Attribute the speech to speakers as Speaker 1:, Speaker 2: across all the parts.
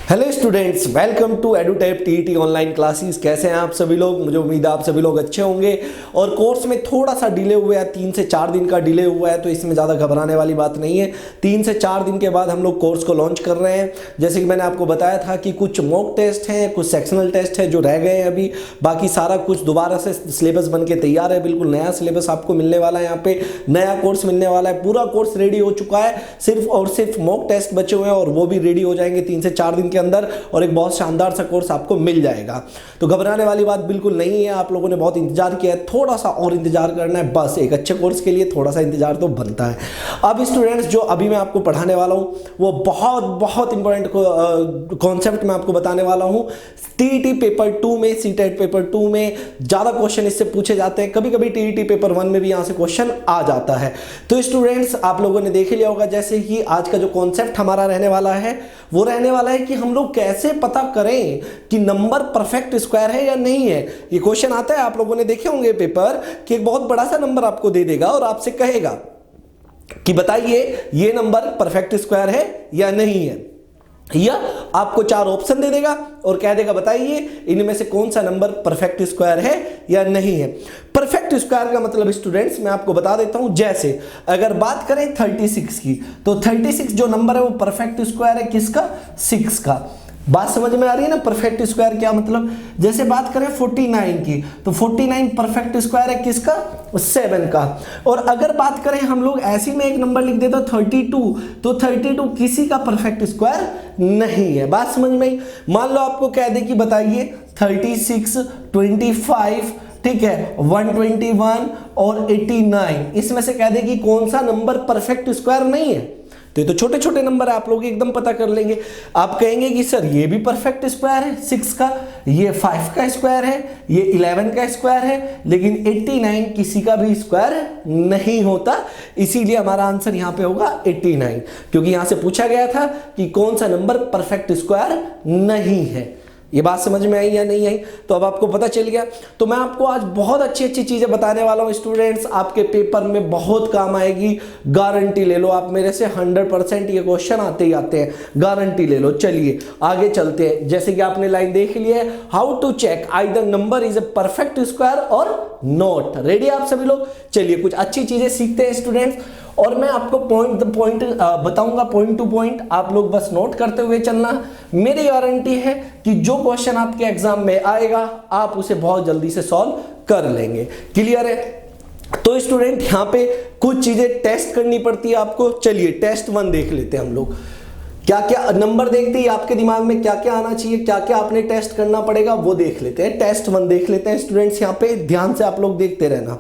Speaker 1: Hello students, welcome to Edutap TET online classes. कैसे हैं आप सभी लोग? मुझे उम्मीद है आप सभी लोग अच्छे होंगे। और कोर्स में थोड़ा सा डिले हुआ है, 3 से 4 दिन का डिले हुआ है, तो इसमें ज़्यादा घबराने वाली बात नहीं है। 3 से 4 दिन के बाद हम लोग कोर्स को लॉन्च कर रहे हैं। जैसे कि मैंने आपको बताया था कि कुछ मॉक टेस्ट हैं, कुछ सेक्शनल टेस्ट है जो रह गए हैं अभी, बाकी सारा कुछ दोबारा से सिलेबस बन के तैयार है। बिल्कुल नया सिलेबस आपको मिलने वाला है, यहाँ पे नया कोर्स मिलने वाला है। पूरा कोर्स रेडी हो चुका है, सिर्फ और सिर्फ मॉक टेस्ट बचे हुए हैं और वो भी रेडी हो जाएंगे 3 से 4 दिन के अंदर, और एक बहुत शानदार सा कोर्स आपको मिल जाएगा। तो घबराने वाली बात बिल्कुल नहीं है। आप लोगों ने बहुत इंतजार किया है, थोड़ा सा और इंतजार करना है। बस एक अच्छे कोर्स के लिए थोड़ा सा इंतजार तो बनता है। अब स्टूडेंट्स, जो अभी मैं आपको पढ़ाने वाला हूँ वो बहुत इंपॉर्टेंट कॉन्सेप्ट मैं आपको बताने वाला हूँ। टीईटी पेपर 2 में, सीटेट पेपर 2 में ज़्यादा क्वेश्चन इससे पूछे जाते हैं। कभी कभी टीईटी पेपर 1 में भी यहाँ से क्वेश्चन आ जाता है। तो स्टूडेंट्स, आप लोगों ने देख लिया होगा, जैसे कि आज का जो कॉन्सेप्ट हमारा रहने वाला है वो रहने वाला है कि हम लोग कैसे पता करें कि नंबर परफेक्ट स्क्वायर है या नहीं है। ये क्वेश्चन आता है, आप लोगों ने देखे होंगे पेपर, कि एक बहुत बड़ा सा नंबर आपको दे देगा और आपसे कहेगा कि बताइए ये नंबर परफेक्ट स्क्वायर है या नहीं है, या आपको 4 ऑप्शन दे देगा और कह देगा बताइए इनमें से कौन सा नंबर परफेक्ट स्क्वायर है या नहीं है। परफेक्ट स्क्वायर का मतलब स्टूडेंट्स मैं आपको बता देता हूं। जैसे अगर बात करें 36 की, तो 36 जो नंबर है वो परफेक्ट स्क्वायर है किसका? 6 का। बात समझ में आ रही है ना? परफेक्ट स्क्वायर क्या मतलब? जैसे बात करें 49 की, तो 49 परफेक्ट स्क्वायर है किसका? 7 का। और अगर बात करें हम लोग ऐसे में एक नंबर लिख देते 32, तो 32 किसी का परफेक्ट स्क्वायर नहीं है। बात समझ में आई? मान लो आपको कह दे कि बताइए 36, 25, ठीक है, 121 और 89, इसमें से कह दे कि कौन सा नंबर परफेक्ट स्क्वायर नहीं है। तो ये तो छोटे छोटे नंबर है, आप लोग एकदम पता कर लेंगे। आप कहेंगे कि सर ये भी परफेक्ट स्क्वायर है 6 का, ये 5 का स्क्वायर है, ये 11 का स्क्वायर है, लेकिन 89 किसी का भी स्क्वायर नहीं होता। इसीलिए हमारा आंसर यहाँ पे होगा 89, क्योंकि यहाँ से पूछा गया था कि कौन सा नंबर परफेक्ट स्क्वायर नहीं है। ये बात समझ में आई या नहीं आई? तो अब आपको पता चल गया। तो मैं आपको आज बहुत अच्छी अच्छी चीजें बताने वाला हूं स्टूडेंट्स, आपके पेपर में बहुत काम आएगी, गारंटी ले लो आप मेरे से। 100% ये क्वेश्चन आते ही आते हैं, गारंटी ले लो। चलिए आगे चलते हैं। जैसे कि आपने लाइन देख ली है, how to check either number is a perfect square और नॉट। रेडी आप सभी लोग? चलिए कुछ अच्छी चीजें सीखते हैं स्टूडेंट्स, और मैं आपको पॉइंट बताऊंगा, पॉइंट टू पॉइंट। आप लोग बस नोट करते हुए चलना। मेरी गारंटी है कि जो क्वेश्चन आपके एग्जाम में आएगा आप उसे बहुत जल्दी से सॉल्व कर लेंगे। क्लियर है? तो स्टूडेंट, यहां पे कुछ चीजें टेस्ट करनी पड़ती है आपको। चलिए टेस्ट 1 देख लेते हैं हम लोग। क्या क्या नंबर देखते ही आपके दिमाग में क्या क्या आना चाहिए, क्या क्या आपने टेस्ट करना पड़ेगा, वो देख लेते हैं। टेस्ट 1 देख लेते हैं स्टूडेंट्स। यहाँ पे ध्यान से आप लोग देखते रहना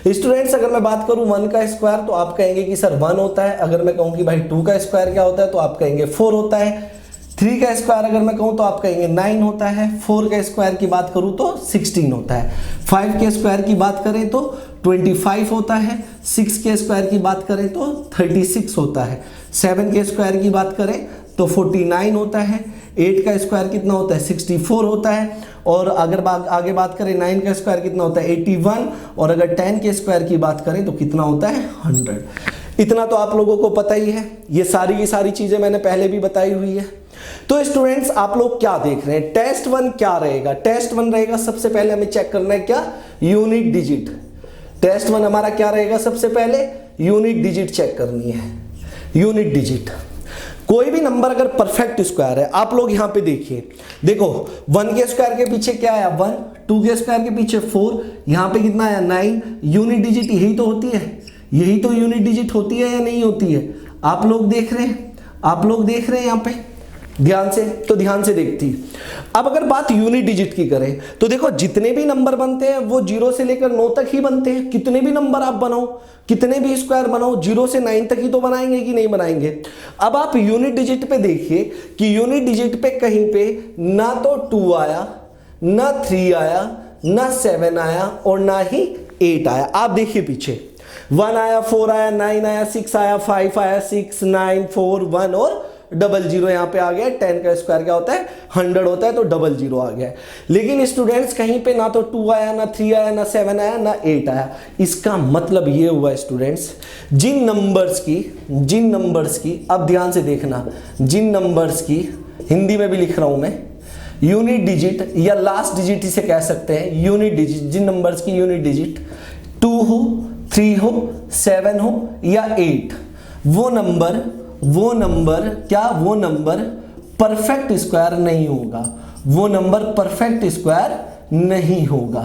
Speaker 1: स्टूडेंट्स। अगर मैं बात करूं 1 का स्क्वायर, तो आप कहेंगे कि सर 1 होता है। अगर मैं कहूं कि भाई 2 का स्क्वायर क्या होता है, तो आप कहेंगे 4 होता है। 3 का स्क्वायर अगर मैं कहूं तो आप कहेंगे 9 होता है। 4 का स्क्वायर की बात करूं तो 16 होता है। 5 के स्क्वायर की बात करें तो 25 होता है। 6 के स्क्वायर की बात करें तो 36 होता है। 7 के स्क्वायर की बात करें तो 49 होता है। 8 का स्क्वायर कितना होता है? 64 होता है। और अगर आगे बात करें 9 का स्क्वायर कितना होता है? 81। और अगर 10 के स्क्वायर की बात करें तो कितना होता है? 100। इतना तो आप लोगों को पता ही है। ये सारी की सारी चीजें मैंने पहले भी बताई हुई है। तो स्टूडेंट्स, आप लोग क्या देख रहे हैं? टेस्ट 1 क्या रहेगा? टेस्ट 1 रहेगा, सबसे पहले हमें चेक करना है क्या? Unit digit. टेस्ट 1 हमारा क्या रहेगा? सबसे पहले यूनिट डिजिट चेक करनी है। यूनिट डिजिट, कोई भी नंबर अगर परफेक्ट स्क्वायर है, आप लोग यहां पे देखिए, देखो 1 के स्क्वायर के पीछे क्या आया? 1। 2 के स्क्वायर के पीछे 4। यहां पे कितना आया? 9। यूनिट डिजिट यही तो होती है, यही तो यूनिट डिजिट होती है या नहीं होती है? आप लोग देख रहे हैं, आप लोग देख रहे हैं यहां पे ध्यान से, तो ध्यान से देखती। अब अगर बात यूनिट डिजिट की करें तो देखो जितने भी नंबर बनते हैं वो 0 से लेकर 9 तक ही बनते हैं। कितने भी नंबर आप बनाओ, कितने भी स्क्वायर बनाओ, 0 से 9 तक ही तो बनाएंगे कि नहीं बनाएंगे। अब आप यूनिट डिजिट पे देखिए कि यूनिट डिजिट पे कहीं पे ना तो 2 आया, ना 3 आया, ना 7 आया और ना ही 8 आया। आप देखिए पीछे 1 आया, 4 आया, 9 आया, 6 आया, 5 आया, 6, 9, 4, 1 और 00 यहाँ पे आ गया। 10 का स्क्वायर क्या होता है? 100 होता है, तो 00 आ गया। लेकिन स्टूडेंट्स कहीं पे ना तो 2 आया, ना 3 आया, ना 7 आया, ना 8 आया। इसका मतलब ये हुआ स्टूडेंट्स, जिन नंबर्स की अब ध्यान से देखना, जिन नंबर्स की हिंदी में भी लिख रहा हूं मैं, यूनिट डिजिट या लास्ट डिजिट इसे कह सकते हैं, यूनिट डिजिट, जिन नंबर्स की यूनिट डिजिट 2 हो, 3 हो, 7 हो या 8, वो नंबर परफेक्ट स्क्वायर नहीं होगा, वो नंबर परफेक्ट स्क्वायर नहीं होगा,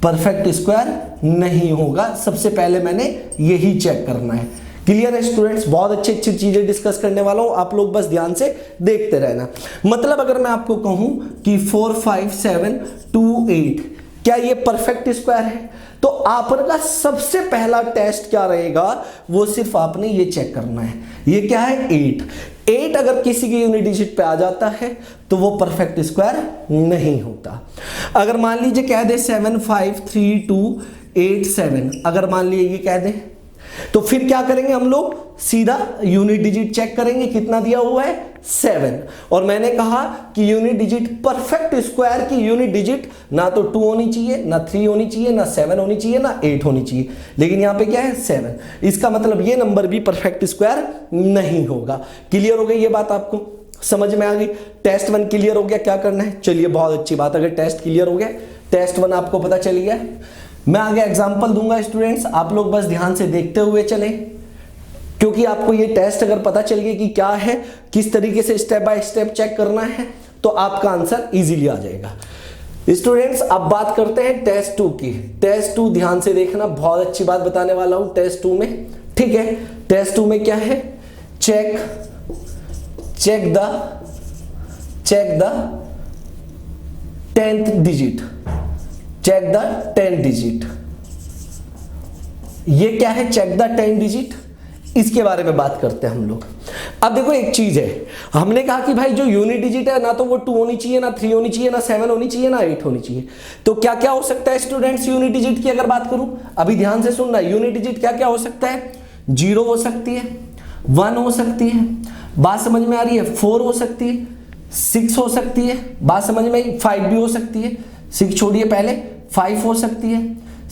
Speaker 1: परफेक्ट स्क्वायर नहीं होगा। सबसे पहले मैंने यही चेक करना है। क्लियर है स्टूडेंट्स? बहुत अच्छी अच्छी चीजें डिस्कस करने वाला हूं, आप लोग बस ध्यान से देखते रहना। मतलब अगर मैं आपको कहूं कि 4 5 7 2 8, क्या ये परफेक्ट स्क्वायर है? तो आपका सबसे पहला टेस्ट क्या रहेगा, वो सिर्फ आपने ये चेक करना है, ये क्या है 8 अगर किसी की यूनिट डिजिट पे आ जाता है तो वो परफेक्ट स्क्वायर नहीं होता। अगर मान लीजिए कह दे 7 5 3 2 8 7, अगर मान लीजिए ये कह दे, तो फिर क्या करेंगे हम लोग, सीधा यूनिट डिजिट चेक करेंगे, कितना दिया हुआ है 7। और मैंने कहा कि यूनिट डिजिट, परफेक्ट स्क्वायर की यूनिट डिजिट ना तो 2 होनी चाहिए, ना 3 होनी चाहिए, ना 7 होनी चाहिए, ना 8 होनी चाहिए, लेकिन यहां पे क्या है 7। इसका मतलब ये नंबर भी परफेक्ट स्क्वायर नहीं होगा। क्लियर हो गई ये बात? आपको समझ में आ गई? टेस्ट 1 क्लियर हो गया, क्या करना है? चलिए बहुत अच्छी बात, अगर टेस्ट क्लियर हो गया, टेस्ट 1 आपको पता चल गया, मैं आगे एग्जांपल दूंगा स्टूडेंट्स, आप लोग बस ध्यान से देखते हुए चलें, क्योंकि आपको ये टेस्ट अगर पता चल गया कि क्या है, किस तरीके से स्टेप बाय स्टेप चेक करना है, तो आपका आंसर इजीली आ जाएगा। स्टूडेंट्स अब बात करते हैं टेस्ट 2 की। टेस्ट 2 ध्यान से देखना, बहुत अच्छी बात बताने वाला हूं टेस्ट 2 में, ठीक है? टेस्ट 2 में क्या है, check the 10th digit, check the 10th digit. ये क्या है चेक द 10th डिजिट, इसके बारे में बात करते हैं हम लोग। अब देखो एक चीज है, हमने कहा कि भाई जो यूनिट डिजिट है ना तो वो 2 होनी चाहिए, ना 3 होनी चाहिए, ना 7 होनी चाहिए, ना 8 होनी चाहिए। तो क्या क्या हो सकता है स्टूडेंट्स यूनिट डिजिट की अगर बात करूं, अभी ध्यान से सुनना, यूनिट डिजिट क्या क्या हो सकता है, 0 हो सकती है, 1 हो सकती है, बात समझ में आ रही है, 4 हो सकती है, 6 हो सकती है, बात समझ में आई, 5 भी हो सकती है, 6 छोड़िए पहले, 5 हो सकती है,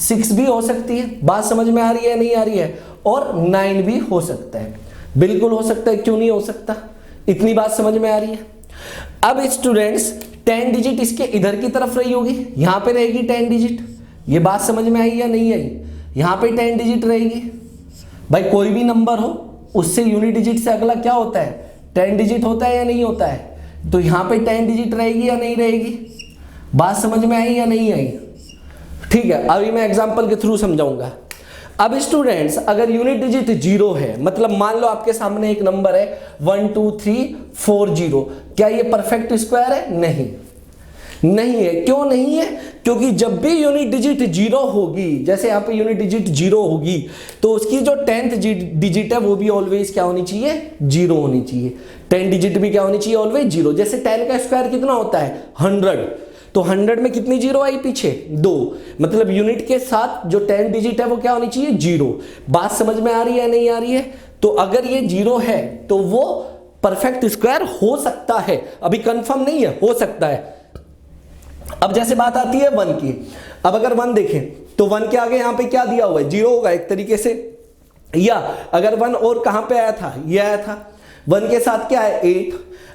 Speaker 1: 6 भी हो सकती है, बात समझ में आ रही है नहीं आ रही है, और 9 भी हो सकता है, बिल्कुल हो सकता है, क्यों नहीं हो सकता, इतनी बात समझ में आ रही है। अब स्टूडेंट्स 10 डिजिट इसके इधर की तरफ रही होगी, यहां पे रहेगी 10 डिजिट, ये बात समझ में आई या नहीं आई, यहां पे 10 डिजिट रहेगी। भाई कोई भी नंबर हो उससे यूनिट डिजिट से अगला क्या होता है, 10 डिजिट होता है या नहीं होता है, तो यहां पे 10 डिजिट रहेगी या नहीं रहेगी, बात समझ में आई या नहीं आई? ठीक है, अभी मैं एग्जांपल के थ्रू समझाऊंगा। अब स्टूडेंट्स अगर यूनिट डिजिट 0 है, मतलब मान लो आपके सामने एक नंबर है 1 2 3 4 0, क्या ये परफेक्ट स्क्वायर है? नहीं है। क्यों नहीं है? क्योंकि जब भी यूनिट डिजिट 0 होगी, जैसे यहाँ पे यूनिट डिजिट 0 होगी, तो उसकी जो 10th डिजिट है वो भी ऑलवेज क्या होनी चाहिए, 0 होनी चाहिए। 10 डिजिट भी क्या होनी चाहिए, ऑलवेज 0। जैसे 10 का स्क्वायर कितना होता है 100, तो 100 में कितनी 0 आई पीछे, 2, मतलब यूनिट के साथ जो 10 डिजिट है वो क्या होनी चाहिए, 0। बात समझ में आ रही है नहीं आ रही है? तो अगर ये 0 है तो वो परफेक्ट स्क्वायर हो सकता है, अभी कंफर्म नहीं है, हो सकता है। अब जैसे बात आती है 1 की, अब अगर 1 देखें तो 1 के आगे यहां पे क्या दिया हुआ है, 0 होगा एक तरीके से, या अगर 1 और कहां पे आया था, ये आया था, 1 के साथ क्या है 8।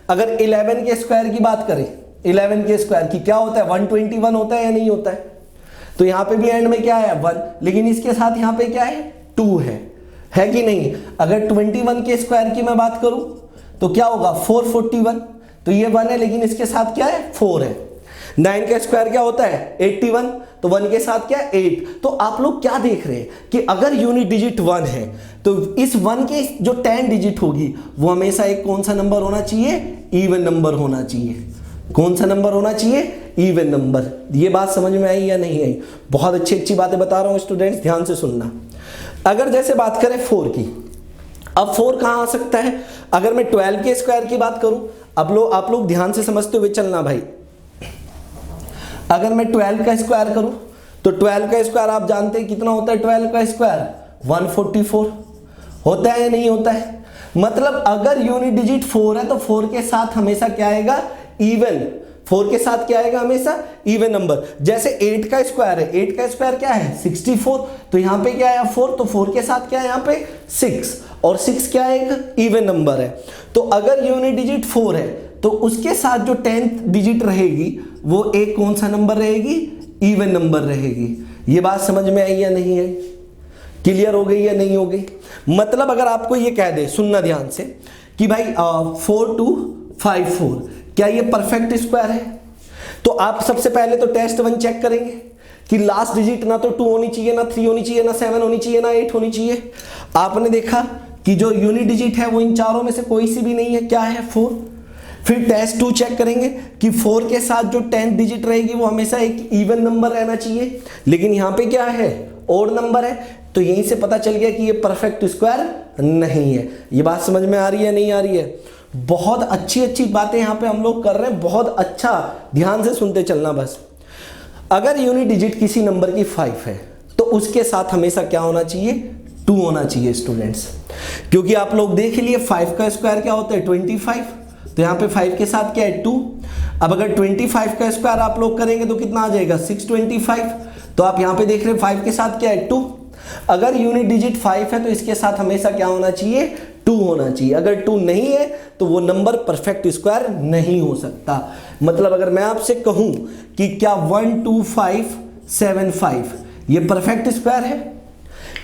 Speaker 1: अगर 11 के स्क्वायर की बात करें, 11 के स्क्वायर की क्या होता है 121 होता है या नहीं होता है, तो यहां पे भी एंड में क्या है 1, लेकिन इसके साथ यहां पे क्या है 2 है कि नहीं। अगर 21 के स्क्वायर की मैं बात करूं तो क्या होगा 441, तो ये 1 है लेकिन इसके साथ क्या है 4 है। 9 का स्क्वायर क्या होता है 81, तो 1 के साथ क्या है 8। तो आप लोग क्या देख रहे हैं कि अगर यूनिट डिजिट 1 है तो इस 1 के जो 10 डिजिट होगी वो हमेशा एक कौन सा नंबर होना चाहिए, इवन नंबर होना चाहिए। कौन सा नंबर होना चाहिए, इवन नंबर। ये बात समझ में आई या नहीं आई? बहुत अच्छी अच्छी बातें बता रहा हूं स्टूडेंट्स, ध्यान से सुनना। अगर जैसे बात करें 4 की, अब 4 कहां आ सकता है, अगर मैं 12 के स्क्वायर की बात करूं, अब आप लोग ध्यान से समझते हुए चलना भाई। अगर मैं 12 का स्क्वायर करूं तो 12 का स्क्वायर आप जानते हैं कितना होता है, 12 का स्क्वायर 144 होता है या नहीं होता है। मतलब अगर यूनिट डिजिट 4 है तो 4 के साथ हमेशा क्या आएगा, इवन। 4 के साथ क्या आएगा, हमेशा इवन नंबर। जैसे 8 का स्क्वायर है, 8 का स्क्वायर क्या है 64, तो यहां पे क्या है 4, तो 4 के साथ क्या है यहाँ पे 6, और 6 क्या है एक इवन नंबर है। तो अगर यूनिट डिजिट 4 है तो उसके साथ जो 10th डिजिट रहेगी वो एक कौन सा नंबर रहेगी, इवन नंबर रहेगी। ये बात समझ में आई या नहीं आई, क्लियर हो गई या नहीं हो गई? मतलब अगर आपको ये कह दे, सुनना ध्यान से, कि भाई 4254 क्या ये परफेक्ट स्क्वायर है, तो आप सबसे पहले तो टेस्ट 1 चेक करेंगे कि लास्ट डिजिट ना तो 2 होनी चाहिए, ना 3 होनी चाहिए, ना 7 होनी चाहिए, ना 8 होनी चाहिए। आपने देखा कि जो यूनिट डिजिट है वो इन चारों में से कोई सी भी नहीं है, क्या है, 4। फिर टेस्ट 2 चेक करेंगे कि 4 के साथ जो 10th डिजिट रहेगी वो हमेशा एक इवन नंबर रहना चाहिए, लेकिन यहाँ पे क्या है, ओड नंबर है। तो यहीं से पता चल गया कि ये परफेक्ट स्क्वायर नहीं है। ये बात समझ में आ रही है, नहीं आ रही है? बहुत अच्छी अच्छी बातें यहाँ पे हम लोग कर रहे हैं, बहुत अच्छा, ध्यान से सुनते चलना बस। अगर यूनिट डिजिट किसी नंबर की 5 है तो उसके साथ हमेशा क्या होना चाहिए, 2 होना चाहिए स्टूडेंट्स, क्योंकि आप लोग देख लिए 5 का स्क्वायर क्या होता है, 25। तो यहाँ पे 5 के साथ क्या है, 2। अब अगर 25 का स्क्वायर आप लोग करेंगे तो कितना आ जाएगा, 625। तो आप यहाँ पे देख रहे हैं 5 के साथ क्या है, 2। अगर यूनिट डिजिट 5 है तो इसके साथ हमेशा क्या होना चाहिए, 2 होना चाहिए। अगर 2 नहीं है तो वो नंबर परफेक्ट स्क्वायर नहीं हो सकता। मतलब अगर मैं आपसे कहूं कि क्या 12575 ये परफेक्ट स्क्वायर है,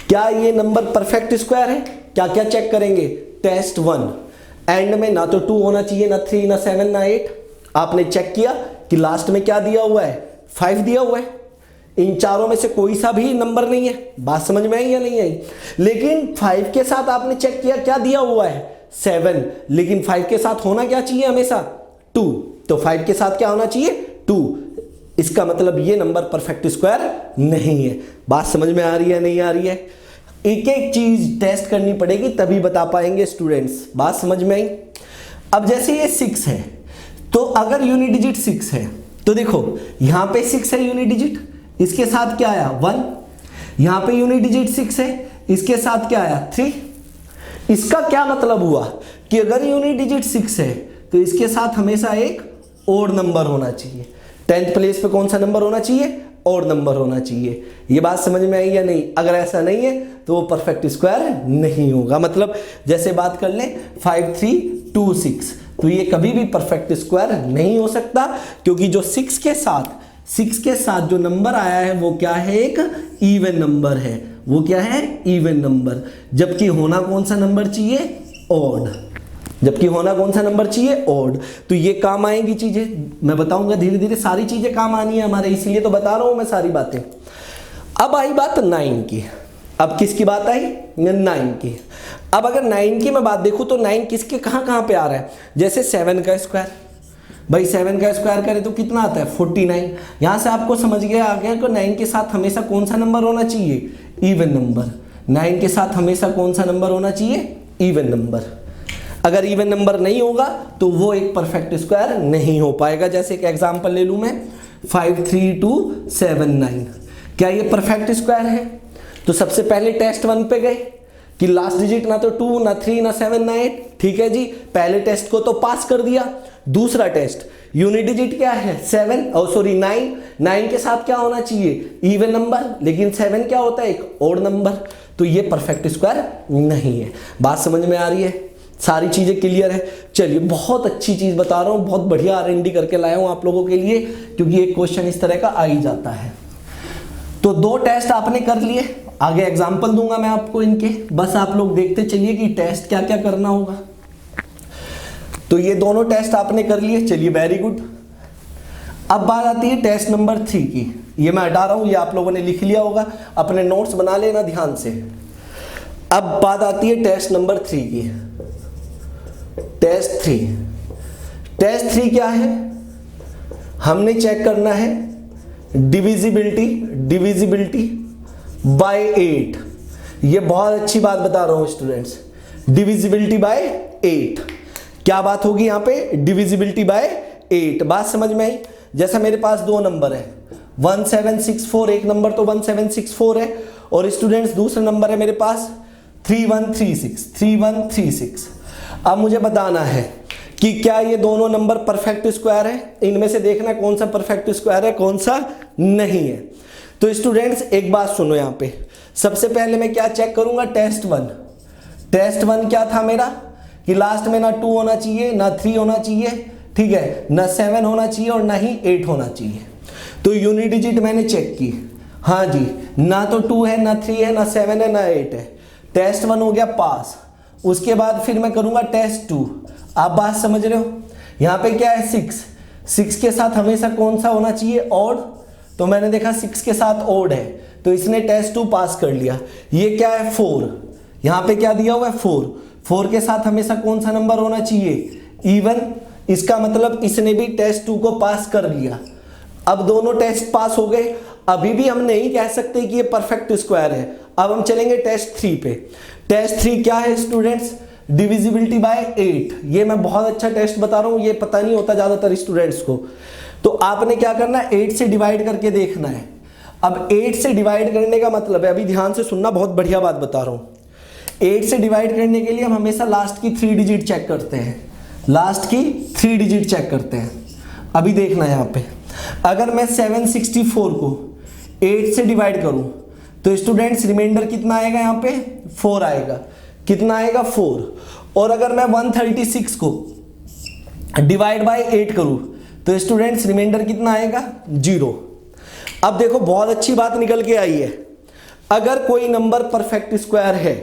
Speaker 1: क्या ये नंबर परफेक्ट स्क्वायर है, क्या क्या चेक करेंगे, टेस्ट 1 एंड में ना तो 2 होना चाहिए, ना 3, ना 7, ना 8। आपने चेक किया कि लास्ट में क्या दिया हुआ है, 5 दिया हुआ है। इन चारों में से कोई सा भी नंबर नहीं है। बात समझ में आई या नहीं आई? लेकिन 5 के साथ आपने चेक किया क्या दिया हुआ है, 7। लेकिन 5 के साथ होना क्या चाहिए हमेशा, 2। तो 5 के साथ क्या होना चाहिए, 2। इसका मतलब ये नंबर परफेक्ट स्क्वायर नहीं है। बात समझ में आ रही है, नहीं आ रही है? एक एक चीज टेस्ट करनी पड़ेगी तभी बता पाएंगे स्टूडेंट्स। बात समझ में आई? अब जैसे ये 6 है, तो अगर यूनिट डिजिट 6 है तो देखो यहां पे 6 है यूनिट डिजिट, इसके साथ क्या आया, 1। यहां पे यूनिट डिजिट 6 है, इसके साथ क्या आया, 3। इसका क्या मतलब हुआ कि अगर यूनिट डिजिट 6 है तो इसके साथ हमेशा एक ओड नंबर होना चाहिए। 10th प्लेस पे कौन सा नंबर होना चाहिए, ओड नंबर होना चाहिए। ये बात समझ में आई या नहीं? अगर ऐसा नहीं है तो वो परफेक्ट स्क्वायर नहीं होगा। मतलब जैसे बात कर लें 5326, तो ये कभी भी परफेक्ट स्क्वायर नहीं हो सकता, क्योंकि जो 6 के साथ जो नंबर आया है वो क्या है, एक इवन नंबर है। वो क्या है, इवन नंबर। जबकि होना कौन सा नंबर चाहिए, ओड। जबकि होना कौन सा नंबर चाहिए, ओड। तो ये काम आएंगी चीजें, मैं बताऊंगा धीरे धीरे सारी चीजें काम आनी है हमारे, इसीलिए तो बता रहा हूं मैं सारी बातें। अब आई बात 9 की। अब किसकी बात आई, 9 की। अब अगर 9 की मैं बात देखूं तो 9 किसके कहां पे आ रहा है, जैसे 7 का स्क्वायर। भाई 7 का स्क्वायर करें तो कितना आता है, 49। यहां से आपको समझ गया आ गया कि 9 के साथ हमेशा कौन सा नंबर होना चाहिए, इवन नंबर। 9 के साथ हमेशा कौन सा नंबर होना चाहिए, इवन नंबर। अगर इवन नंबर नहीं होगा तो वो एक परफेक्ट स्क्वायर नहीं हो पाएगा। जैसे एक एग्जांपल ले लूं मैं, 53279, क्या ये परफेक्ट स्क्वायर है? तो सबसे पहले टेस्ट 1 पे गए कि लास्ट डिजिट ना तो 2, ना 3, ना 7, ना 8। ठीक है जी, पहले टेस्ट को तो पास कर दिया। दूसरा टेस्ट, यूनिट डिजिट क्या है, 9। 9 के साथ क्या होना चाहिए, इवन नंबर, लेकिन 7 क्या होता है, एक ओड नंबर। तो ये परफेक्ट स्क्वायर नहीं है। बात समझ में आ रही है? सारी चीजें क्लियर है? चलिए, बहुत अच्छी चीज बता रहा हूं, बहुत बढ़िया R&D करके लाया हूं आप लोगों के लिए, क्योंकि एक क्वेश्चन इस तरह का आ ही जाता है। तो 2 टेस्ट आपने कर लिए, आगे एग्जांपल दूंगा मैं आपको इनके, बस आप लोग देखते चलिए कि टेस्ट क्या क्या करना होगा। तो ये दोनों टेस्ट आपने कर लिए, चलिए वेरी गुड। अब बात आती है टेस्ट नंबर 3 की। ये मैं हटा रहा हूं, ये आप लोगों ने लिख लिया होगा, अपने नोट्स बना लेना ध्यान से। अब बात आती है टेस्ट नंबर 3 की। टेस्ट 3 क्या है, हमने चेक करना है डिविजिबिलिटी बाय 8। ये बहुत अच्छी बात बता रहा हूं स्टूडेंट्स, डिविजिबिलिटी बाय 8। क्या बात होगी यहां पे, डिविजिबिलिटी बाय 8। बात समझ में आई? जैसा मेरे पास 2 नंबर है, 1764, एक नंबर तो 1764 है, और स्टूडेंट्स दूसरा नंबर है मेरे पास 3136। अब मुझे बताना है कि क्या ये दोनों नंबर परफेक्ट स्क्वायर है। इनमें से देखना कौन सा परफेक्ट स्क्वायर है, कौन सा नहीं है। तो स्टूडेंट्स एक बात सुनो, यहां पे सबसे पहले मैं क्या चेक करूंगा, टेस्ट 1 क्या था मेरा, कि लास्ट में ना 2 होना चाहिए, ना 3 होना चाहिए। ठीक है, ना 7 होना चाहिए और ना ही 8 होना चाहिए। तो यूनिट डिजिट मैंने चेक की, हाँ जी, ना तो 2 है, ना 3 है, ना 7 है, ना 8 है। टेस्ट 1 हो गया पास। उसके बाद फिर मैं करूंगा टेस्ट 2। आप बात समझ रहे हो? यहाँ पे क्या है 6 के साथ हमेशा कौन सा होना चाहिए? ऑड। तो मैंने देखा 6 के साथ ऑड है, तो इसने टेस्ट 2 पास कर लिया। ये क्या है 4, यहाँ पे क्या दिया हुआ है 4 के साथ हमेशा कौन सा नंबर होना चाहिए? इवन। इसका मतलब इसने भी टेस्ट 2 को पास कर लिया। अब दोनों टेस्ट पास हो गए। अभी भी हम नहीं कह सकते कि ये परफेक्ट स्क्वायर है। अब हम चलेंगे टेस्ट 3 पे। टेस्ट 3 क्या है स्टूडेंट्स? Divisibility bye 8। ये मैं बहुत अच्छा टेस्ट बता रहा हूँ, ये पता नहीं होता ज्यादातर स्टूडेंट्स को। तो आपने क्या करना है, 8 से डिवाइड करके देखना है। अब 8 से डिवाइड करने का मतलब है, अभी ध्यान से सुनना, बहुत बढ़िया बात बता रहा हूँ। 8 से डिवाइड करने के लिए हम हमेशा लास्ट की 3 डिजिट चेक करते हैं। लास्ट की 3 डिजिट चेक करते हैं। अभी देखना है यहाँ पे, अगर मैं 764 को 8 से डिवाइड करूं तो स्टूडेंट्स रिमाइंडर कितना आएगा? यहाँ पे 4 आएगा। कितना आएगा? 4। और अगर मैं 136 को डिवाइड बाय 8 करूं तो स्टूडेंट्स रिमाइंडर कितना आएगा? 0। अब देखो बहुत अच्छी बात निकल के आई है। अगर कोई नंबर परफेक्ट स्क्वायर है,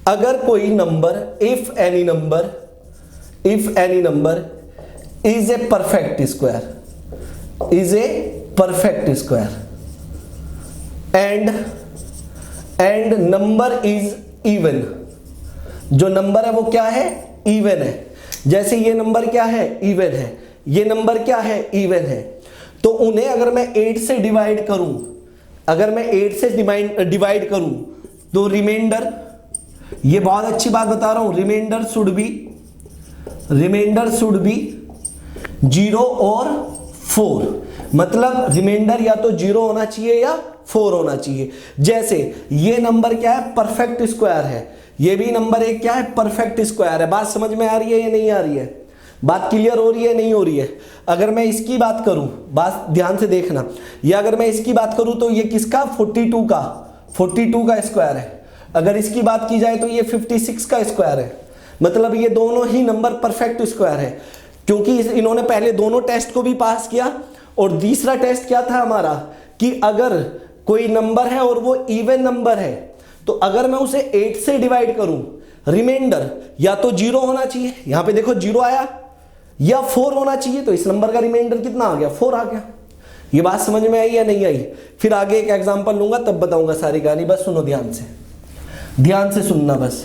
Speaker 1: अगर कोई number, if any number is a perfect square, is a perfect square and number is even, जो नंबर है वो क्या है? इवन है। जैसे ये नंबर क्या है? इवन है। ये नंबर क्या है? इवन है। तो उन्हें अगर मैं 8 से डिवाइड करूं, अगर मैं 8 से डिवाइड करूं तो रिमाइंडर, ये बहुत अच्छी बात बता रहा हूं, रिमाइंडर शुड बी 0 और 4। मतलब रिमाइंडर या तो 0 होना चाहिए या 4 होना चाहिए। जैसे ये नंबर क्या है? परफेक्ट स्क्वायर है। ये भी नंबर एक क्या है? परफेक्ट स्क्वायर है। बात समझ में आ रही है या नहीं आ रही है? बात क्लियर हो रही है नहीं हो रही है? अगर मैं इसकी बात करूं, बात ध्यान से देखना, या अगर मैं इसकी बात करूं तो ये किसका? 42 का स्क्वायर है। अगर इसकी बात की जाए तो ये 56 का स्क्वायर है। मतलब ये दोनों ही नंबर परफेक्ट स्क्वायर है, क्योंकि इन्होंने पहले दोनों टेस्ट को भी पास किया। और तीसरा टेस्ट क्या था हमारा? कि अगर कोई नंबर है और वो इवन नंबर है, तो अगर मैं उसे 8 से डिवाइड करूं, रिमाइंडर या तो 0 होना चाहिए, यहां पे देखो 0 आया, या 4 होना चाहिए। तो इस नंबर का रिमाइंडर कितना आ गया? 4 आ गया। ये बात समझ में आई या नहीं आई? फिर आगे एक एग्जांपल लूंगा तब बताऊंगा सारी कहानी। बस सुनो ध्यान से सुनना बस,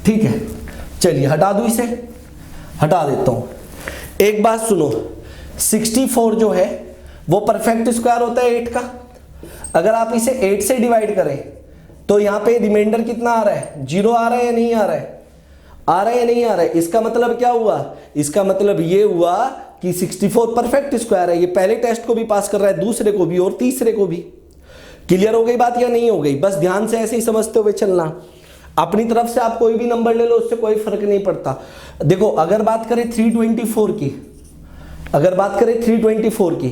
Speaker 1: ठीक है? चलिए हटा दूं, इसे हटा देता हूं। एक बात सुनो, 64 जो है वो परफेक्ट स्क्वायर होता है 8 का। अगर आप इसे 8 से डिवाइड करें तो यहां पे रिमाइंडर कितना आ रहा है? 0 आ रहा है या नहीं आ रहा है? आ रहा है या नहीं आ रहा है? इसका मतलब क्या हुआ? इसका मतलब ये हुआ कि 64 परफेक्ट स्क्वायर है। ये पहले टेस्ट को भी पास कर रहा है, दूसरे को भी और तीसरे को भी। क्लियर हो गई बात या नहीं हो गई? बस ध्यान से ऐसे ही समझते हुए चलना। अपनी तरफ से आप कोई भी नंबर ले लो, उससे कोई फर्क नहीं पड़ता। देखो अगर बात करें 324 की, अगर बात करें 324 की,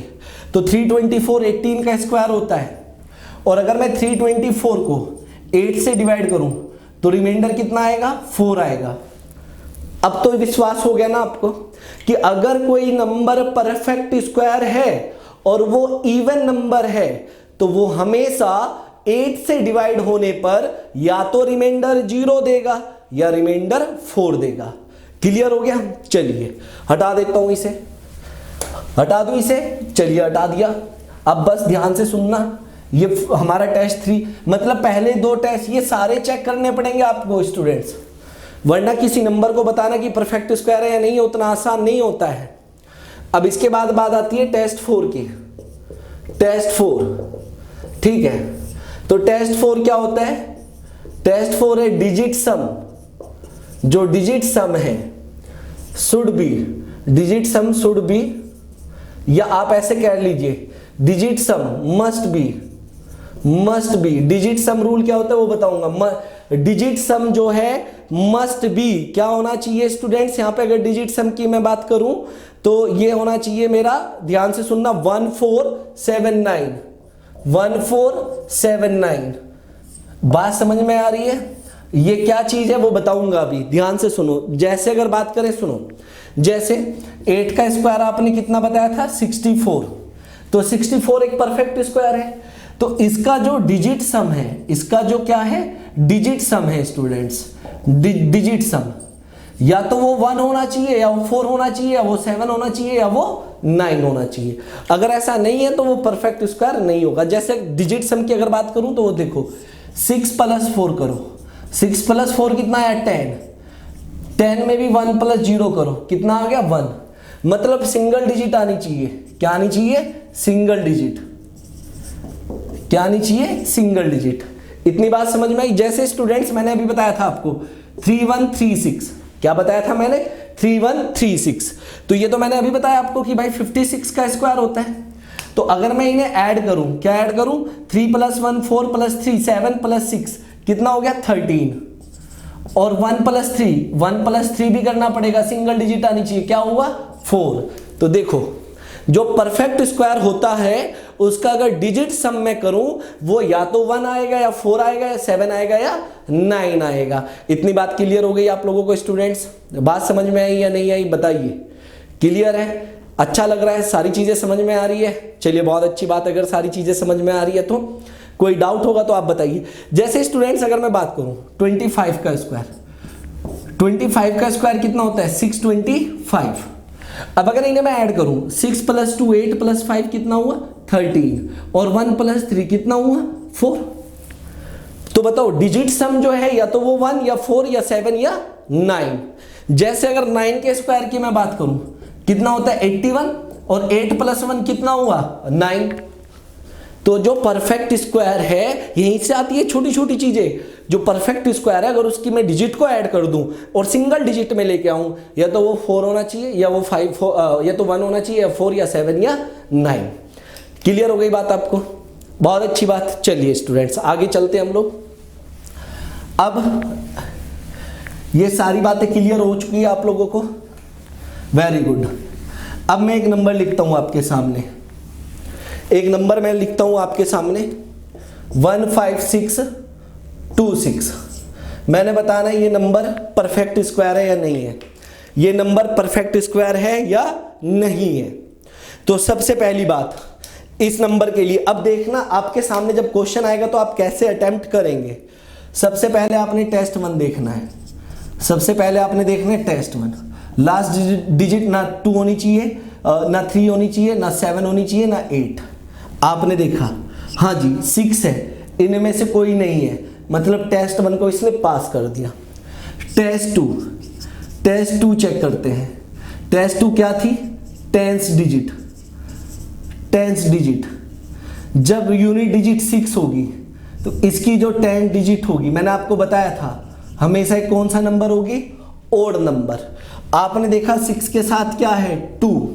Speaker 1: तो 324 18 का स्क्वायर होता है। और अगर मैं 324 को 8 से डिवाइड करूं तो रिमाइंडर कितना आएगा? 4 आएगा। अब तो विश्वास हो गया ना आपको कि अगर कोई नंबर परफेक्ट स्क्वायर है और वो इवन नंबर है तो वो हमेशा 8 से डिवाइड होने पर या तो रिमाइंडर 0 देगा या रिमाइंडर 4 देगा। क्लियर हो गया? चलिए हटा देता हूं इसे, हटा दूं इसे। चलिए हटा दिया। अब बस ध्यान से सुनना, ये हमारा टेस्ट 3, मतलब पहले 2 टेस्ट ये सारे चेक करने पड़ेंगे आपको स्टूडेंट्स, वरना किसी नंबर को बताना कि परफेक्ट स्क्वायर है या नहीं उतना आसान नहीं होता है। अब इसके बाद बात आती है टेस्ट 4 की। टेस्ट 4, ठीक है? तो टेस्ट 4 क्या होता है? टेस्ट 4 है डिजिट सम। जो डिजिट सम है should be, digit sum should be, या आप ऐसे कह लीजिए digit some must be. Digit sum rule क्या होता है वो बताऊंगा। डिजिट सम जो है मस्ट बी क्या होना चाहिए स्टूडेंट्स? यहां पे अगर डिजिट सम की मैं बात करूं तो ये होना चाहिए मेरा, ध्यान से सुनना, 1479। 1479। बात समझ में आ रही है? ये क्या चीज है वो बताऊंगा अभी, ध्यान से सुनो। जैसे अगर बात करें, सुनो, जैसे 8 का स्क्वायर आपने कितना बताया था 64, तो 64 एक परफेक्ट स्क्वायर है। तो इसका जो डिजिट सम है, इसका जो क्या है डिजिट सम है स्टूडेंट्स, डिजिट सम या तो वो 1 होना चाहिए या वो 4 होना चाहिए या वो 7 होना चाहिए या वो 9 होना चाहिए। अगर ऐसा नहीं है तो वो परफेक्ट स्क्वायर नहीं होगा। जैसे डिजिट सम की अगर बात करूं तो वो देखो 6 + 4 करो, 6 + 4 कितना है 10, 10 में भी 1 + 0 करो, कितना आ गया 1, मतलब सिंगल डिजिट आनी चाहिए। क्या आनी चाहिए सिंगल डिजिट, क्या आनी चाहिए सिंगल डिजिट। इतनी बात समझ में आई। जैसे स्टूडेंट्स मैंने अभी बताया था आपको 3136, क्या बताया था मैंने 3136, तो ये तो मैंने अभी बताया आपको कि भाई 56 का स्क्वायर होता है। तो अगर मैं इन्हें ऐड करूं, क्या ऐड करूं 3 + 1 4 + 3 7 + 6 कितना हो गया 13, और 1 + 3 भी करना पड़ेगा, सिंगल डिजिट आनी चाहिए, क्या हुआ 4। तो देखो जो परफेक्ट स्क्वायर होता है उसका अगर डिजिट सम में करूं वो या तो 1 आएगा या 4 आएगा या 7 आएगा या 9 आएगा। इतनी बात क्लियर हो गई आप लोगों को स्टूडेंट्स? बात समझ में आई या नहीं आई बताइए? क्लियर है? अच्छा लग रहा है? सारी चीजें समझ में आ रही है? चलिए बहुत अच्छी बात। अगर सारी चीजें समझ में आ रही है तो कोई डाउट होगा तो आप बताइए। जैसे स्टूडेंट्स अगर मैं बात करूं 25 का स्क्वायर, 25 का स्क्वायर कितना होता है 625। अब अगर इन्हें मैं ऐड करूं 6 + 2 8 + 5 कितना हुआ 13, और 1 + 3 कितना हुआ 4। तो बताओ डिजिट सम जो है या तो वो 1 या 4 या 7 या 9। जैसे अगर 9 के स्क्वायर की मैं बात करूं कितना होता है 81, और 8 + 1 कितना हुआ 9। तो जो परफेक्ट स्क्वायर है यहीं से आती है छोटी छोटी चीजें। जो परफेक्ट स्क्वायर है अगर उसकी मैं डिजिट को ऐड कर दूं और सिंगल डिजिट में लेके आऊं, या तो वो 4 होना चाहिए या वो 5 या तो 1 होना चाहिए या 4 या 7 या 9। क्लियर हो गई बात आपको? बहुत अच्छी बात। चलिए स्टूडेंट्स आगे चलते हैं हम लोग। अब ये सारी बातें क्लियर हो चुकी है आप लोगों को, वेरी गुड। अब मैं एक नंबर लिखता हूं आपके सामने, एक नंबर मैं लिखता हूं आपके सामने 15626। मैंने बताना है ये नंबर परफेक्ट स्क्वायर है या नहीं है, ये नंबर परफेक्ट स्क्वायर है या नहीं है। तो सबसे पहली बात इस नंबर के लिए, अब देखना आपके सामने जब क्वेश्चन आएगा तो आप कैसे अटेम्प्ट करेंगे। सबसे पहले आपने टेस्ट 1 देखना है, सबसे पहले आपने देखना है टेस्ट 1। लास्ट डिजिट ना 2 होनी चाहिए, ना 3 होनी चाहिए, ना 7 होनी चाहिए, ना 8। आपने देखा हाँ जी 6 है, इनमें से कोई नहीं है, मतलब टेस्ट 1 को इसने पास कर दिया। टेस्ट 2 चेक करते हैं। टेस्ट 2 क्या थी 10th डिजिट, 10th डिजिट। जब यूनिट डिजिट 6 होगी तो इसकी जो 10th डिजिट होगी, मैंने आपको बताया था हमेशा एक कौन सा नंबर होगी ओड नंबर। आपने देखा 6 के साथ क्या है 2,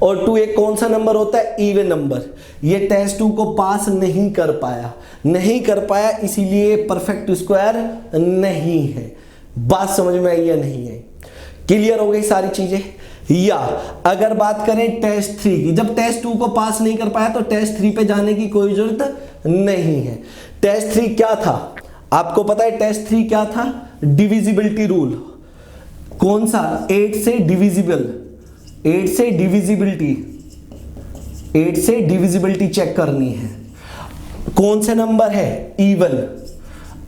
Speaker 1: और 2 एक कौन सा नंबर होता है इवन नंबर। ये टेस्ट 2 को पास नहीं कर पाया, इसीलिए परफेक्ट स्क्वायर नहीं है। बात समझ में आई या नहीं है? क्लियर हो गई सारी चीजें? या अगर बात करें टेस्ट 3 की, जब टेस्ट 2 को पास नहीं कर पाया तो टेस्ट 3 पे जाने की कोई जरूरत नहीं है। टेस्ट 3 क्या था आपको पता है? टेस्ट 3 क्या था डिविजिबिलिटी रूल। कौन सा 8 से डिविजिबल, 8 से डिविजिबिलिटी चेक करनी है। कौन से नंबर है इवन,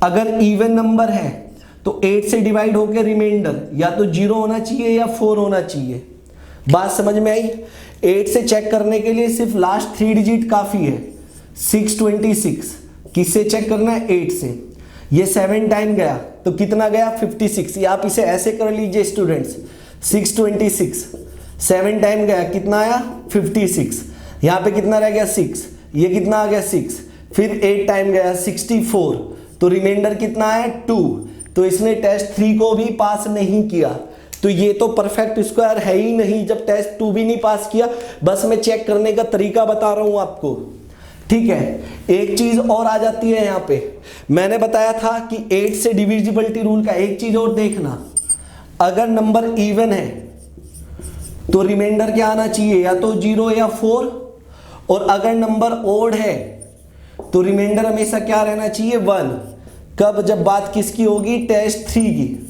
Speaker 1: अगर इवन नंबर है तो 8 से डिवाइड होकर रिमाइंडर या तो 0 होना चाहिए या 4 होना चाहिए। बात समझ में आई? 8 से चेक करने के लिए सिर्फ लास्ट 3 डिजिट काफी है 626। किससे चेक करना है 8 से। ये 7 टाइम गया तो कितना गया 56। ये आप इसे ऐसे कर लीजिए स्टूडेंट्स 626, 7 टाइम गया कितना आया 56। यहाँ पे कितना रह गया 6, ये कितना आ गया 6, फिर 8 टाइम गया 64, तो रिमाइंडर कितना है 2। तो इसने टेस्ट 3 को भी पास नहीं किया, तो ये तो परफेक्ट स्क्वायर है ही नहीं जब टेस्ट 2 भी नहीं पास किया। बस मैं चेक करने का तरीका बता रहा हूं आपको, ठीक है। एक चीज और आ जाती है यहाँ पे, मैंने बताया था कि 8 से डिविजिबिलिटी रूल का एक चीज और देखना, अगर नंबर इवन है तो रिमाइंडर क्या आना चाहिए या तो 0 या 4, और अगर नंबर ओड है तो रिमाइंडर हमेशा क्या रहना चाहिए 1। कब? जब बात किसकी होगी टेस्ट 3 की।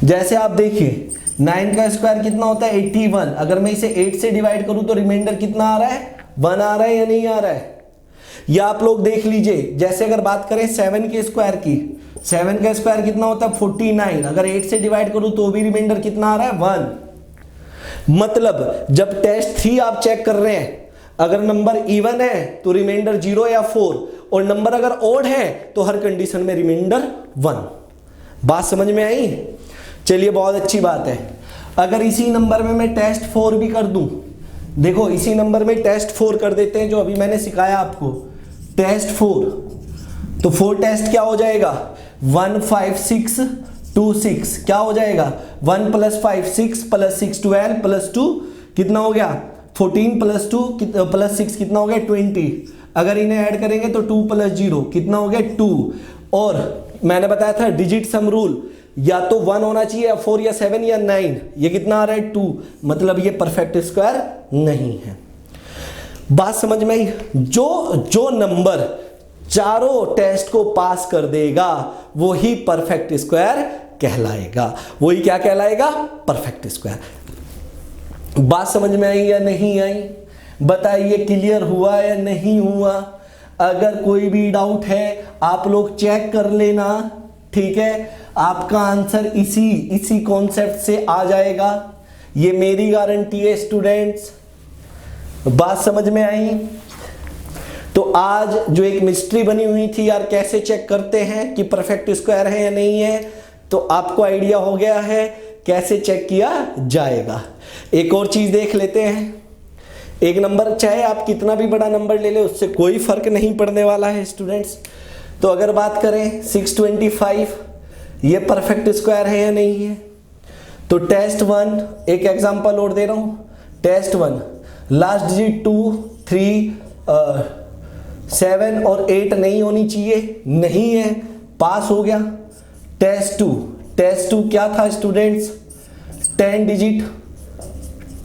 Speaker 1: जैसे आप देखिए 9 का स्क्वायर कितना होता है 81। अगर मैं इसे 8 से डिवाइड करूं तो रिमाइंडर कितना आ रहा है 1 आ रहा है या नहीं आ रहा है। या आप लोग देख लीजिए, जैसे अगर बात करें 7 के स्क्वायर की, 7 का स्क्वायर कितना होता है 49। अगर 8 से डिवाइड करूं तो भी रिमाइंडर कितना आ रहा है 1। मतलब जब टेस्ट 3 आप चेक कर रहे हैं, अगर नंबर इवन है तो रिमाइंडर 0 या 4, और नंबर अगर ओड है तो हर कंडीशन में रिमाइंडर 1। बात समझ में आई? चलिए बहुत अच्छी बात है। अगर इसी नंबर में मैं टेस्ट 4 भी कर दूं, देखो इसी नंबर में टेस्ट 4 कर देते हैं जो अभी मैंने सिखाया आपको, टेस्ट 4, तो 4 टेस्ट क्या हो जाएगा 1 5 6 2 6, क्या हो जाएगा 1 + 5 6 + 6 12 + 2 कितना हो गया 14 + 2 + 6 कितना हो गया 20। अगर इन्हें ऐड करेंगे तो 2 + 0 कितना हो गया 2। और मैंने बताया था डिजिट सम रूल, या तो 1 होना चाहिए या 4 या 7 या 9, ये कितना आ रहा है 2, मतलब ये परफेक्ट स्क्वायर नहीं है। बात समझ में आई? जो नंबर चारों टेस्ट को पास कर देगा वो ही परफेक्ट स्क्वायर कहलाएगा। वही क्या कहलाएगा परफेक्ट स्क्वायर। बात समझ में आई या नहीं आई? बताइए क्लियर हुआ या नहीं हुआ? अगर कोई भी डाउट है आप लोग चेक कर लेना, ठीक है। आपका आंसर इसी कॉन्सेप्ट से आ जाएगा, ये मेरी गारंटी है स्टूडेंट्स। बात समझ में आई? तो आज जो एक मिस्ट्री बनी हुई थी यार, कैसे चेक करते हैं कि परफेक्ट स्क्वायर है या नहीं है, तो आपको आइडिया हो गया है कैसे चेक किया जाएगा। एक और चीज देख लेते हैं। एक नंबर चाहे आप कितना भी बड़ा नंबर ले ले, उससे कोई फर्क नहीं पड़ने वाला है स्टूडेंट्स। तो अगर बात करें 625, ये परफेक्ट स्क्वायर है या नहीं है? तो टेस्ट 1, एक एग्जांपल और दे रहा हूं, टेस्ट 1 लास्ट डिजिट 2 3 7 और 8 नहीं होनी चाहिए, नहीं है, पास हो गया। टेस्ट 2 क्या था स्टूडेंट्स 10 डिजिट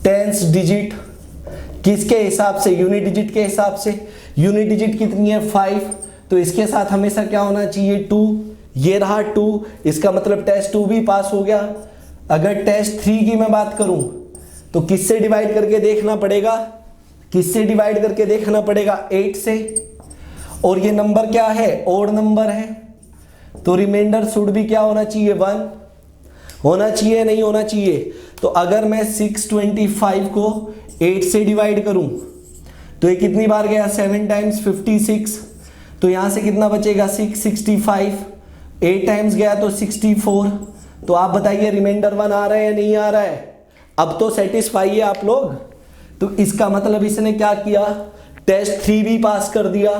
Speaker 1: 10th डिजिट, किसके हिसाब से यूनिट डिजिट के हिसाब से। यूनिट डिजिट कितनी है 5, तो इसके साथ हमेशा क्या होना चाहिए 2, ये रहा 2, इसका मतलब टेस्ट 2 भी पास हो गया। अगर टेस्ट 3 की मैं बात करूं तो किससे डिवाइड करके देखना पड़ेगा, किससे डिवाइड करके देखना पड़ेगा 8 से, और ये नंबर क्या है ओड नंबर है, तो रिमाइंडर शुड भी क्या होना चाहिए 1 होना चाहिए, नहीं होना चाहिए। तो अगर मैं 625 को 8 से डिवाइड करूं तो ये कितनी बार गया 7 टाइम्स 56, तो यहां से कितना बचेगा 665, 8 टाइम्स गया तो 64। तो आप बताइए रिमाइंडर 1 आ रहा है या नहीं आ रहा है? अब तो सेटिस्फाई है आप लोग। तो इसका मतलब इसने क्या किया टेस्ट 3 भी पास कर दिया।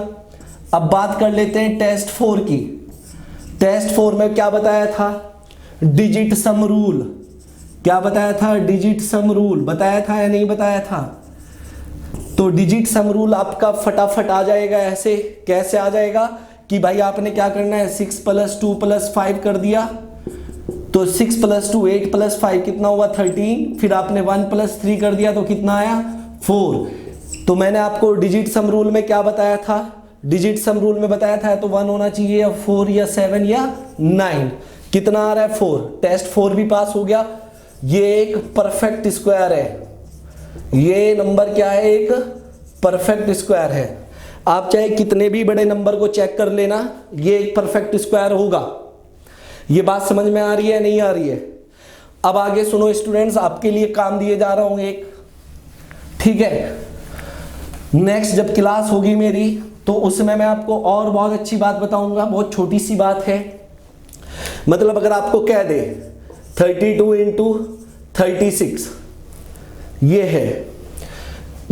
Speaker 1: अब बात कर लेते हैं टेस्ट 4 की। टेस्ट 4 में क्या बताया था डिजिट सम रूल, क्या बताया था डिजिट सम रूल, बताया था या नहीं बताया था? तो डिजिट सम रूल आपका फटाफट आ जाएगा ऐसे, कैसे आ जाएगा कि भाई आपने क्या करना है 6 + 2 + 5 कर दिया, तो 6 + 2 8 + 5 कितना हुआ 13, फिर आपने 1 + 3 कर दिया तो कितना आया 4। तो मैंने आपको डिजिट सम रूल में क्या बताया था, डिजिट सम रूल में बताया था तो 1 होना चाहिए या 4 या 7 या 9, कितना आ रहा है 4। टेस्ट 4 भी पास हो गया। ये एक परफेक्ट स्क्वायर है, ये नंबर क्या है एक परफेक्ट स्क्वायर है। आप चाहे कितने भी बड़े नंबर को चेक कर लेना, ये एक परफेक्ट स्क्वायर होगा। ये बात समझ में आ रही है नहीं आ रही है? अब आगे सुनो स्टूडेंट्स, आपके लिए काम दिए जा रहा हूं एक, ठीक है। नेक्स्ट जब क्लास होगी मेरी तो उसमें मैं आपको और बहुत अच्छी बात बताऊंगा, बहुत छोटी सी बात है। मतलब अगर आपको कह दे 32 × 36 ये है,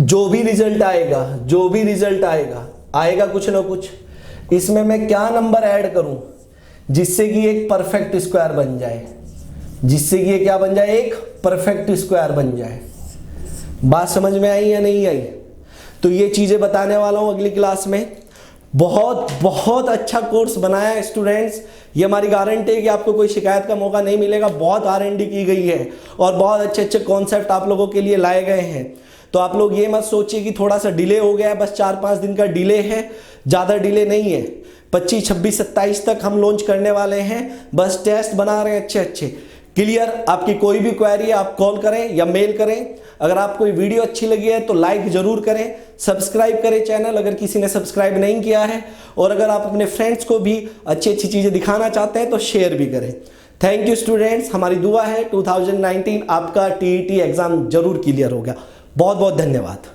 Speaker 1: जो भी रिजल्ट आएगा कुछ ना कुछ, इसमें मैं क्या नंबर ऐड करूं जिससे कि एक परफेक्ट स्क्वायर बन जाए, जिससे कि ये क्या बन जाए एक परफेक्ट स्क्वायर बन जाए। बात समझ में आई या नहीं आई? तो ये चीजें बताने वाला हूं अगली क्लास में। बहुत अच्छा कोर्स बनाया है स्टूडेंट्स, ये हमारी गारंटी है कि आपको कोई शिकायत का मौका नहीं मिलेगा। बहुत R&D की गई है और बहुत अच्छे कॉन्सेप्ट आप लोगों के लिए लाए गए हैं। तो आप लोग ये मत सोचिए कि थोड़ा सा डिले हो गया है, बस 4-5 दिन का डिले है, ज़्यादा डिले नहीं है। 25, 26, 27 तक हम लॉन्च करने वाले हैं, बस टेस्ट बना रहे हैं अच्छे। क्लियर। आपकी कोई भी क्वेरी है आप कॉल करें या मेल करें। अगर आपको ये वीडियो अच्छी लगी है तो लाइक जरूर करें, सब्सक्राइब करें चैनल अगर किसी ने सब्सक्राइब नहीं किया है, और अगर आप अपने फ्रेंड्स को भी अच्छी अच्छी चीज़ें दिखाना चाहते हैं तो शेयर भी करें। थैंक यू स्टूडेंट्स, हमारी दुआ है 2019 आपका टीईटी एग्जाम जरूर क्लियर हो गया। बहुत बहुत धन्यवाद।